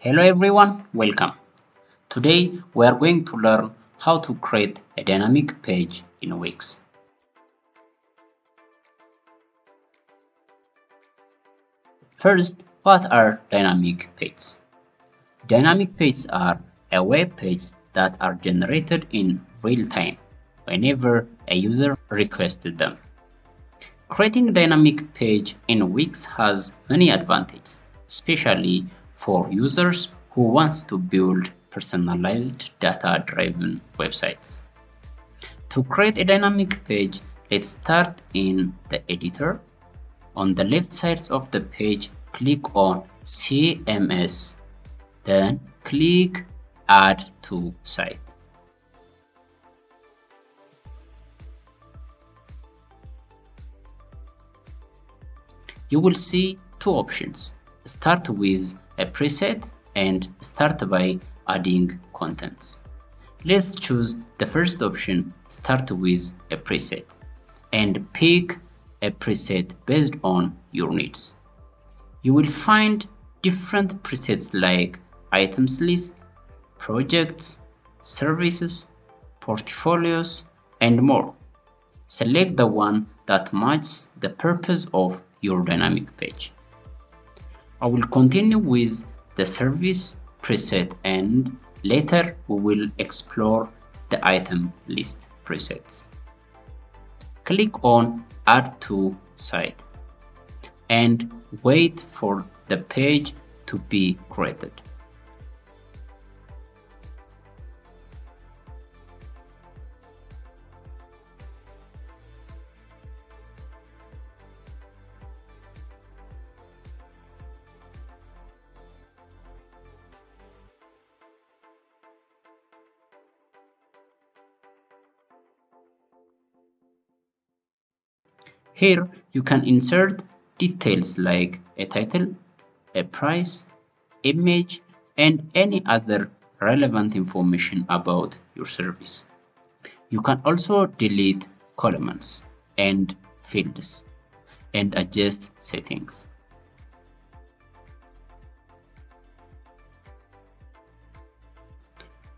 Hello everyone, welcome. Today we are going to learn how to create a dynamic page in Wix. First, what are dynamic pages? Dynamic pages are a web page that are generated in real time whenever a user requested them. Creating a dynamic page in Wix has many advantages, especially for users who want to build personalized data-driven websites. To create a dynamic page, let's start in the editor. On the left side of the page, click on CMS, then click Add to Site. You will see two options. Start with a preset and start by adding contents. Let's choose the first option, start with a preset, and pick a preset based on your needs. You will find different presets like items list, projects, services, portfolios, and more. Select the one that matches the purpose of your dynamic page. I will continue with the service preset and later we will explore the item list presets. Click on Add to Site and wait for the page to be created. Here you can insert details like a title, a price, image, and any other relevant information about your service. You can also delete columns and fields and adjust settings.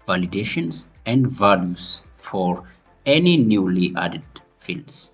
Validations and values for any newly added fields.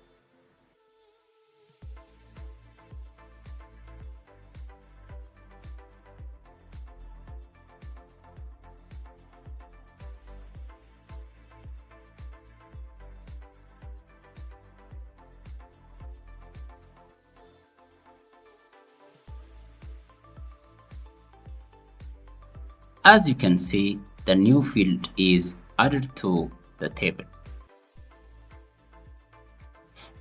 As you can see, the new field is added to the table.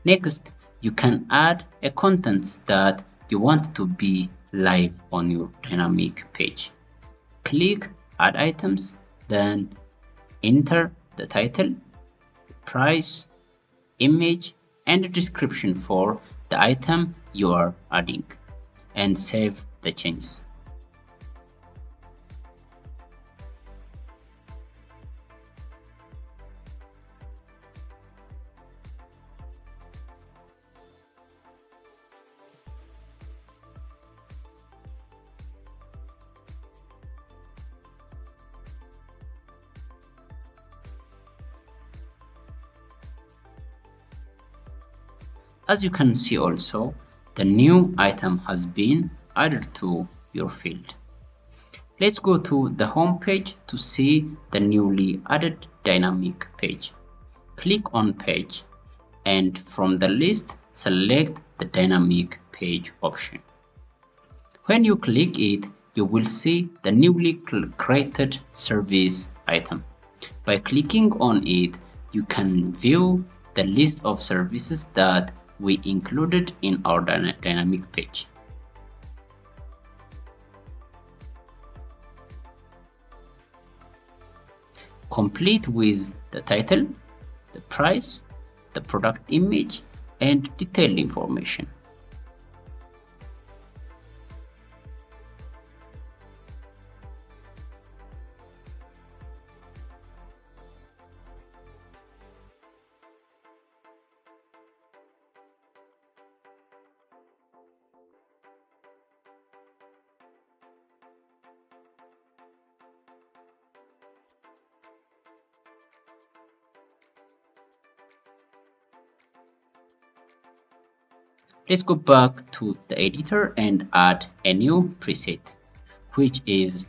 Next, you can add a contents that you want to be live on your dynamic page. Click Add Items, then enter the title, price, image, and description for the item you are adding, and save the changes. As you can see also, the new item has been added to your field. Let's go to the home page to see the newly added dynamic page. Click on Page and from the list select the dynamic page option. When you click it, you will see the newly created service item. By clicking on it, you can view the list of services that we included in our dynamic page. Complete with the title, the price, the product image, and detailed information. Let's go back to the editor and add a new preset, which is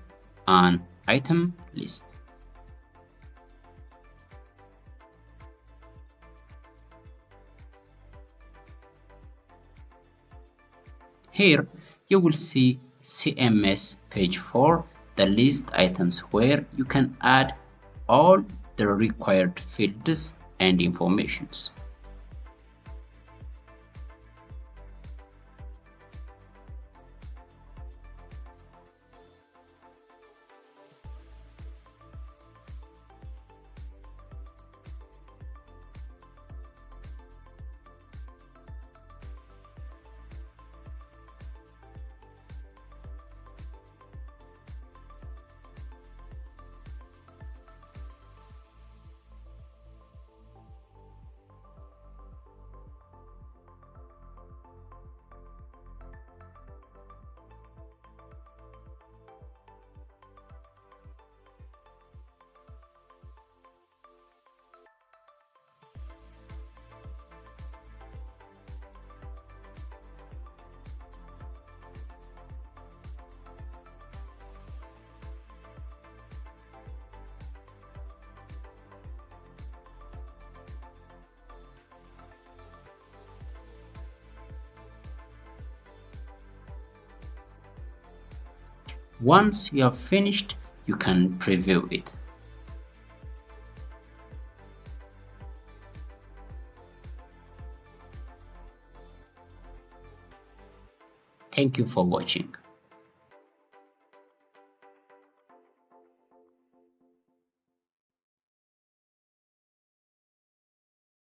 an item list. Here you will see CMS page 4, the list items where you can add all the required fields and informations. Once you have finished, you can preview it. Thank you for watching.